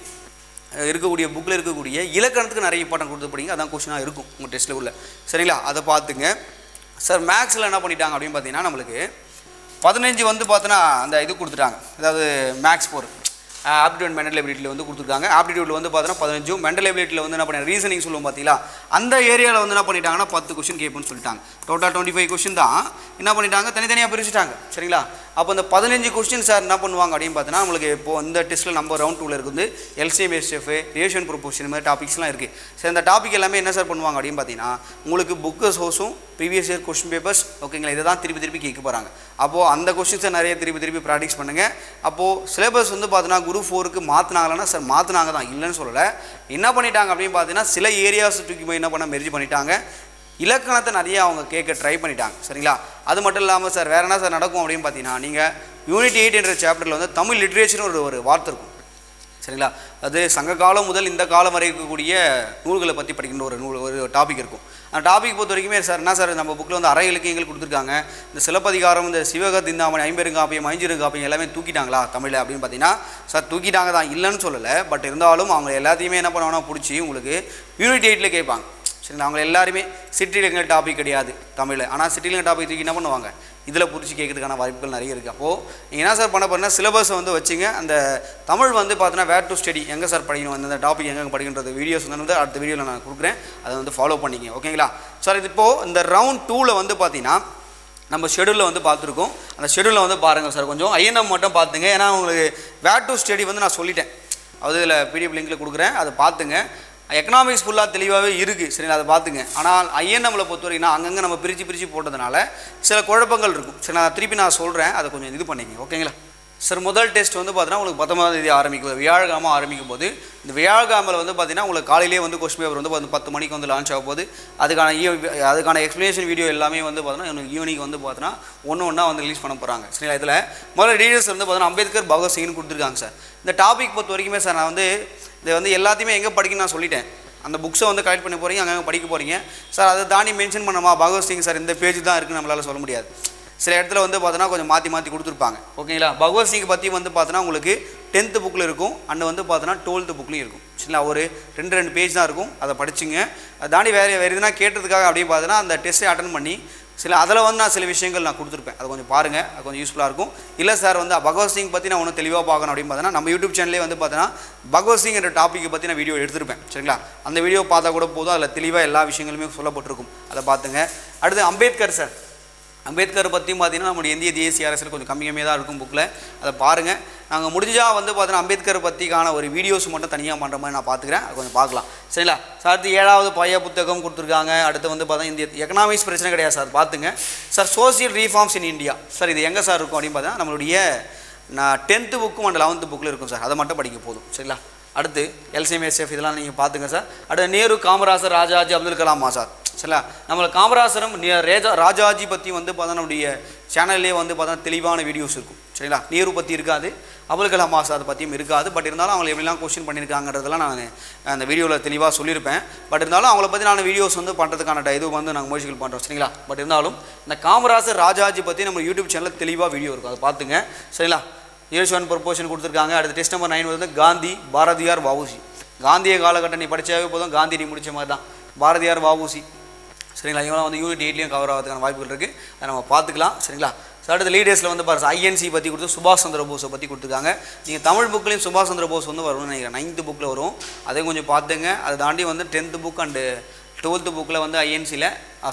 இருக்கக்கூடிய புக்கில் இருக்கக்கூடிய இலக்கணத்துக்கு நிறைய இம்பார்ட்டன்ட் கொடுத்து படிங்க. அதான் கொஷினாக இருக்கும் உங்கள் டெஸ்ட்டில் உள்ள சரிங்களா. அதை பார்த்துங்க சார். மேக்ஸில் என்ன பண்ணிட்டாங்க அப்படின்னு பார்த்தீங்கன்னா நம்மளுக்கு 15 வந்து பார்த்தோன்னா அந்த இது கொடுத்துட்டாங்க, அதாவது மேக்ஸ் 4 ஆப்டிடியூட் மென்டல் எபிலிட்டியில் வந்து கொடுத்துருக்காங்க. ஆப்டிடியூட்டில் வந்து பார்த்தோன்னா 15, மென்டல் எபிலிட்டியில் வந்து என்ன பண்ண ரீசனிங் சொல்லுவோம் பார்த்தீங்களா, அந்த ஏரியாவில் வந்து என்ன பண்ணிட்டாங்கன்னா 10 கொஷின் கேட்போன்னு சொல்லிட்டாங்க. டோட்டல் 25 கொஷின் தான் என்ன பண்ணிட்டாங்க தனித்தனியாக பிரிச்சுட்டாங்க சரிங்களா. அப்போ இந்த 15 கொஸ்டின் சார் என்ன பண்ணுவாங்க அப்படின்னு பார்த்தீங்கன்னா உங்களுக்கு இப்போது இந்த டெஸ்ட்டில் நம்ம ரவுண்ட் 2ல் இருக்குது எல்சிஎம் எஸ்எஃப் ரேஷியோ ப்ரொபோர்ஷன் மாதிரி டாபிக்ஸ்லாம் இருக்குது சார். இந்த டாபிக் எல்லாமே என்ன சார் பண்ணுவாங்க அப்படின்னு பார்த்தீங்கன்னா உங்களுக்கு புக்கு சோர்ஸும் ப்ரீவியஸ் இயர் கொஸ்டின் பேப்பர்ஸ் ஓகேங்களா, இதை தான் திருப்பி கேட்க போகிறாங்க. அப்போது அந்த கொஸ்டின்ஸை நிறைய திருப்பி ப்ராக்டிஸ் பண்ணுங்கள். அப்போது சிலபஸ் வந்து பார்த்தீங்கன்னா குரூப் 4க்கு மாற்றினாங்களா சார், மாற்றினாங்க தான் இல்லைன்னு சொல்லலை. என்ன பண்ணிட்டாங்க அப்படின்னு பார்த்தீங்கன்னா சில ஏரியாஸ் தூக்கி போய் என்ன பண்ண மெர்ஜ் பண்ணிட்டாங்க, இலக்கணத்தை நிறைய அவங்க கேட்க ட்ரை பண்ணிட்டாங்க சரிங்களா. அது மட்டும் இல்லாமல் சார் வேறு என்ன சார் நடக்கும் அப்படின்னு பார்த்தீங்கன்னா நீங்கள் யூனிட் 8 என்ற சாப்டரில் வந்து தமிழ் லிட்ரேச்சர்னு ஒரு வார்த்தை இருக்கும் சரிங்களா. அது சங்க காலம் முதல் இந்த காலம் வரை இருக்கக்கூடிய நூல்களை பற்றி படிக்கின்ற ஒரு டாபிக் இருக்கும். அந்த டாபிக் பொறுத்த வரைக்குமே சார் என்ன சார் நம்ம புக்கில் வந்து அரை இலக்கியங்கள் கொடுத்துருக்காங்க. இந்த சிலப்பதிகாரம், இந்த சிவகத்திந்தாமணி, ஐம்பெருங்காப்பியம், ஐஞ்சிருங்காப்பியம் எல்லாமே தூக்கிட்டாங்களா தமிழில் அப்படின்னு பார்த்தீங்கன்னா சார் தூக்கிட்டாங்க தான் இல்லைன்னு சொல்லலை. பட் இருந்தாலும் அவங்க எல்லாத்தையுமே என்ன பண்ணுவாங்கன்னா பிடிச்சி உங்களுக்கு யூனிட் 8ல் கேட்பாங்க சரிங்களா. அவங்க எல்லாருமே சிற்றிலக்கிய டாபிக் கிடையாது தமிழில், ஆனால் சிற்றிலக்கிய டாபிக் தூக்கி என்ன பண்ணுவாங்க இதில் பிடிச்சி கேட்கறதுக்கான வாய்ப்புகள் நிறைய இருக்குது. அப்போது நீங்கள் என்ன சார் பண்ண போகிறீங்கன்னா சிலபஸை வந்து வச்சுங்க. அந்த தமிழ் வந்து பார்த்தீங்கன்னா வேர் டு ஸ்டடி எங்கே சார் படிக்கணும், அந்த டாபிக் எங்கே படிக்கின்றது வீடியோஸ் வந்து அடுத்த வீடியோவில் நான் கொடுக்குறேன், அதை வந்து ஃபாலோ பண்ணிங்க ஓகேங்களா சார். இது இப்போது இந்த ரவுண்ட் 2ல் வந்து பார்த்தீங்கன்னா நம்ம ஷெடியூலில் வந்து பார்த்துருக்கோம். அந்த ஷெடியூலில் வந்து பாருங்கள் சார், கொஞ்சம் ஐஎன்எம் மட்டும் பார்த்துங்க. ஏன்னா உங்களுக்கு வேர் டு ஸ்டடி வந்து நான் சொல்லிட்டேன், அது இதில் பிடிஎஃப் லிங்கில் கொடுக்குறேன், அதை பார்த்துங்க. எக்கனாமிக்ஸ் ஃபுல்லாக தெளிவாகவே இருக்குது சரிங்களா, அதை பார்த்துங்க. ஆனால் ஐஎன்எம்மில் பொறுத்த வரைக்கும் அங்கங்கே நம்ம பிரித்து போட்டதுனால சில குழப்பங்கள் இருக்கும் சரி. நான் திருப்பி நான் சொல்கிறேன், அதை கொஞ்சம் இது பண்ணிங்க ஓகேங்களா சார். முதல் டெஸ்ட் வந்து பார்த்தீங்கன்னா உங்களுக்கு 19ஆம் தேதி ஆரம்பிக்கும், வியாழக்கிழமை ஆரம்பிக்கும் போது இந்த வியாழக்கிழமையில் வந்து பார்த்தீங்கன்னா உங்களுக்கு காலையிலேயே வந்து கொஸ்டின் பேப்பர் வந்து 10 மணிக்கு வந்து லான்ச் ஆகும் போது அதுக்கான எக்ஸ்ப்ளனேஷன் வீடியோ எல்லாமே வந்து பார்த்தீங்கன்னா ஈவினிங் வந்து பார்த்தீங்கன்னா ஒன்றா வந்து ரிலீஸ் பண்ண போகிறாங்க சரிங்களா. இதில் முதல்ல டீடைல்ஸ் வந்து பார்த்தீங்கன்னா அம்பேத்கர் பகத்சிங்னு கொடுத்துருக்காங்க சார். இந்த டாபிக் பொறுத்த வரைக்குமே சார் நான் வந்து இதை வந்து எல்லாத்தையுமே எங்கே படிக்கணும்னு நான் சொல்லிட்டேன். அந்த புக்ஸை வந்து கலெக்ட் பண்ண போகிறீங்க, அங்கங்கே படிக்க போகிறீங்க சார். அதை தாண்டி மென்ஷன் பண்ணமா பகவத்சிங் சார் இந்த பேஜ் தான் இருக்குன்னு நம்மளால் சொல்ல முடியாது. சில இடத்துல வந்து பார்த்தோன்னா கொஞ்சம் மாற்றி கொடுத்துருப்பாங்க ஓகேங்களா. பகவத்சிங் பற்றி வந்து பார்த்தோன்னா உங்களுக்கு 10th புக்கில் இருக்கும், அண்ட் வந்து பார்த்தோன்னா 12th புக்லையும் இருக்கும் சரிங்களா. ஒரு 2 பேஜ் தான் இருக்கும், அதை படிச்சுங்க. அதை தாண்டி வேறு எதுனா கேட்டதுக்காக அப்படின்னு பார்த்தீங்கன்னா அந்த டெஸ்ட்டை அட்டன் பண்ணி அதில் வந்து நான் சில விஷயங்கள் நான் கொடுத்துருப்பேன், அது கொஞ்சம் பாருங்கள், அது கொஞ்சம் யூஸ்ஃபுல்லாக இருக்கும். இல்லை சார் வந்து பகவத்சிங் பற்றி நான் ஒன்றும் தெளிவாக பார்க்கணும் அப்படின்னு பார்த்தீங்கன்னா நம்ம யூடியூப் சேனலே வந்து பார்த்தீங்கன்னா பகவத்சிங் என்ற டாப்பிக்கை பற்றி நான் வீடியோ எடுத்திருப்பேன், சரிங்களா. அந்த வீடியோ பார்த்தா கூட போதும், அதில் தெளிவாக எல்லா விஷயங்களுமே சொல்லப்பட்டிருக்கும், அதை பார்த்துங்க. அடுத்து அம்பேத்கர் சார், அம்பேத்கர் பற்றியும் பார்த்தீங்கன்னா நம்மளுடைய இந்திய தேசிய அரசியல் கொஞ்சம் கம்மியாக தான் இருக்கும் புக்கில், அதை பாருங்கள். நாங்கள் முடிஞ்சால் வந்து பார்த்தீங்கன்னா அம்பேத்கர் பற்றிக்கான ஒரு வீடியோஸ் மட்டும் தனியாக பண்ணுற மாதிரி நான் பார்த்துக்கிறேன், அது கொஞ்சம் பார்க்கலாம், சரிங்களா. சார் அடுத்து 7வது பைய புத்தகம் கொடுத்துருக்காங்க. அடுத்து வந்து பார்த்தீங்கன்னா இந்திய எக்கனாமிக்ஸ் பிரச்சனை கிடையாது சார், பார்த்துங்க sir. Social reforms in India sir, இது எங்கே சார் இருக்கும் அப்படின்னு பார்த்தீங்கன்னா நம்மளுடைய 10th புக்கும் அண்ட் 11th புக்கில் இருக்கும் சார், அதை மட்டும் படிக்க போதும், சரிங்களா. அடுத்து LCMSF இதெல்லாம் நீங்கள் பார்த்துங்க சார். அடுத்து நேரு, காமராஜர், ராஜாஜி, அப்துல் கலாம் ஆசாத், சரிங்களா. நம்மளுக்கு காமராஜரும் ராஜாஜி பற்றி வந்து பார்த்தா நம்முடைய சேனல்லே வந்து பார்த்தா தெளிவான வீடியோஸ் இருக்கும், சரிங்களா. நேரு பற்றி இருக்காது, அப்துல் கலாம் ஆசாத் பற்றியும் இருக்காது. பட் இருந்தாலும் அவங்களை எப்படிலாம் கொஸ்டின் பண்ணியிருக்காங்கிறதெல்லாம் நான் அந்த வீடியோவில் தெளிவாக சொல்லியிருப்பேன். பட் இருந்தாலும் அவங்கள பற்றி நான் வீடியோஸ் வந்து பண்ணுறதுக்கான இது வந்து நாங்கள் முயற்சிகள் பண்ணுறோம், சரிங்களா. பட் இருந்தாலும் இந்த காமராஜர், ராஜாஜி பற்றி நம்ம யூடியூப் சேனலில் தெளிவாக வீடியோ இருக்கும், அதை பார்த்துங்க, சரிங்களா. ஈர்ஷ்வான் ப்ரொபோஷன் கொடுத்துருக்காங்க. அடுத்து டெஸ்ட் நம்பர் 9 வந்து காந்தி, பாரதியார், வஉசி. காந்திய காலகட்டம் நீ படித்தாவே போதும், காந்தி நீ முடித்த மாதிரி தான். பாரதியார், வஉசி, சரிங்களா. இவங்களாம் வந்து யூனிட் 8லையும் கவர் ஆகிறதுக்கான வாய்ப்புகள் இருக்குது, அதை நம்ம பார்த்துக்கலாம், சரிங்களா. ஸோ அடுத்து லீடர்ஸில் வந்து பாருங்கள் INC பற்றி கொடுத்து சுபாஷ் சந்திர போஸை பற்றி கொடுத்துருக்காங்க. நீங்கள் தமிழ் புக்லேயும் சுபாஷ் சந்திர போஸ் வந்து வரும்னு நினைக்கிறேன், 9th புக்கில் வரும், அதையும் கொஞ்சம் பார்த்துங்க. அதை தாண்டி வந்து 10th புக் அண்டு 12th புக்கில் வந்து INCயில்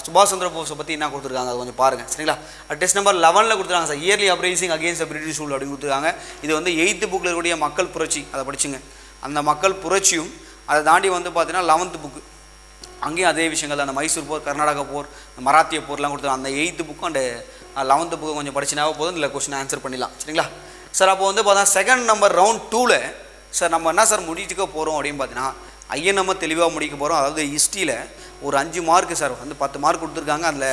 சுபாஷ் சந்திர போஸை பற்றி என்ன கொடுத்துருக்காங்க, அது கொஞ்சம் பாருங்கள், சரிங்களா. டெஸ்ட் நம்பர் 11 கொடுத்துருக்காங்க சார், early uprising against British rule அப்படின்னு கொடுத்துருக்காங்க. இது வந்து 8th புக்கில் இருக்கக்கூடிய மக்கள் புரட்சி, அதை படிச்சுங்க. அந்த மக்கள் புரட்சியும் அதை தாண்டி வந்து பார்த்தீங்கன்னா 11th புக்கு, அங்கேயும் அதே விஷயங்கள் தான். அந்த மைசூர் போர், கர்நாடகா போர், மராத்திய போர்லாம் கொடுத்துருக்காங்க. அந்த 8th புக்கும் அண்டு 11th புக்கு கொஞ்சம் படிச்சுனாவே போதும், இல்லை கொஸ்டின் ஆன்சர் பண்ணிடலாம், சரிங்களா. சார் அப்போ வந்து பார்த்தா செகண்ட் நம்பர் ரவுண்ட் 2ல் சார் நம்ம என்ன சார் முடிச்சுக்க போகிறோம் அப்படின்னு பார்த்தீங்கன்னா நம்ம தெளிவாக முடிக்க போகிறோம். அதாவது ஹிஸ்ட்ரியில் ஒரு 5 மார்க்கு சார் வந்து 10 மார்க் கொடுத்துருக்காங்க. அதில்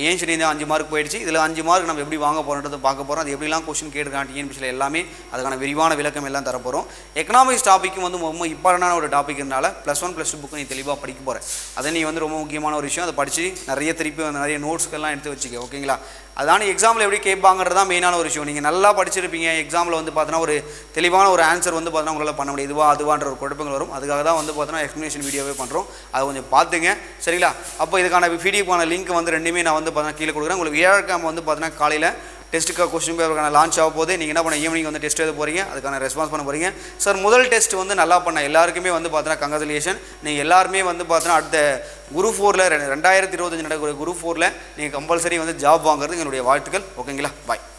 ஏன்ஷியன் 5 மார்க் போயிடுச்சு. இதில் 5 மார்க் நம்ம எப்படி வாங்க போகிறோன்றதை பார்க்க போகிறோம். அது எப்படிலாம் கொஸ்டின் கேட்டுருக்காங்க TNPSCயில் எல்லாமே அதுக்கான விரிவான விளக்கம் எல்லாம் தரப்போகிறோம். எக்கனாமிக்ஸ் டாப்பிக்கும் வந்து ரொம்ப இம்பார்ட்டண்டான ஒரு டாப்பிக்னால +1 +2 புக்கு நீ தெளிவாக படிக்க போகிறேன். அதை நீ வந்து ரொம்ப முக்கியமான ஒரு விஷயம். அதை படித்து திருப்பி நிறைய நோட்ஸ்கெல்லாம் எடுத்து வச்சுக்க, ஓகேங்களா. அதான எக்ஸாமில் எப்படி கேட்பாங்கிறது தான் மெயினான ஒரு விஷயம். நீங்கள் நல்லா படிச்சிருப்பீங்க, எக்ஸாமில் வந்து பார்த்தீங்கன்னா ஒரு தெளிவான ஒரு ஆன்சர் வந்து பார்த்தீங்கன்னா உங்களால் பண்ண முடியும், இதுவா அதுவான்ற ஒரு குழப்பங்கள் வரும். அதுக்காக தான் வந்து பார்த்தீங்கன்னா எக்ஸ்ப்ளனேஷன் வீடியோவே பண்ணுறோம், அதை கொஞ்சம் பார்த்துங்க, சரிங்களா. அப்போ இதுக்கான பிடிஎஃப்கான லிங்க் வந்து ரெண்டுமே நான் வந்து பார்த்தீங்கன்னா கீழே கொடுக்குறேன். உங்களுக்கு வியாழக்கிழமை வந்து பார்த்தீங்கன்னா காலையில் டெஸ்ட்டுக்காக கொஸ்டின் பேப்பருக்கான லான்ச் ஆக போது நீங்கள் என்ன பண்ண ஈவினிங் வந்து டெஸ்ட் எழுத போகிறீங்க, அதுக்கான ரெஸ்பான்ஸ் பண்ண போகிறீங்க. சார் முதல் டெஸ்ட் வந்து நல்லா பண்ண எல்லாருக்குமே வந்து பார்த்தீங்கன்னா கங்க்ராச்சுலேஷன். நீங்கள் எல்லாருமே வந்து பார்த்தீங்கன்னா அடுத்த குரூப் 4ல் 2025 நடக்கிற குரூப் 4ல் நீங்கள் கம்பல்சரி வந்து ஜாப் வாங்குறது என்னுடைய வாழ்த்துக்கள், ஓகேங்களா. பாய்.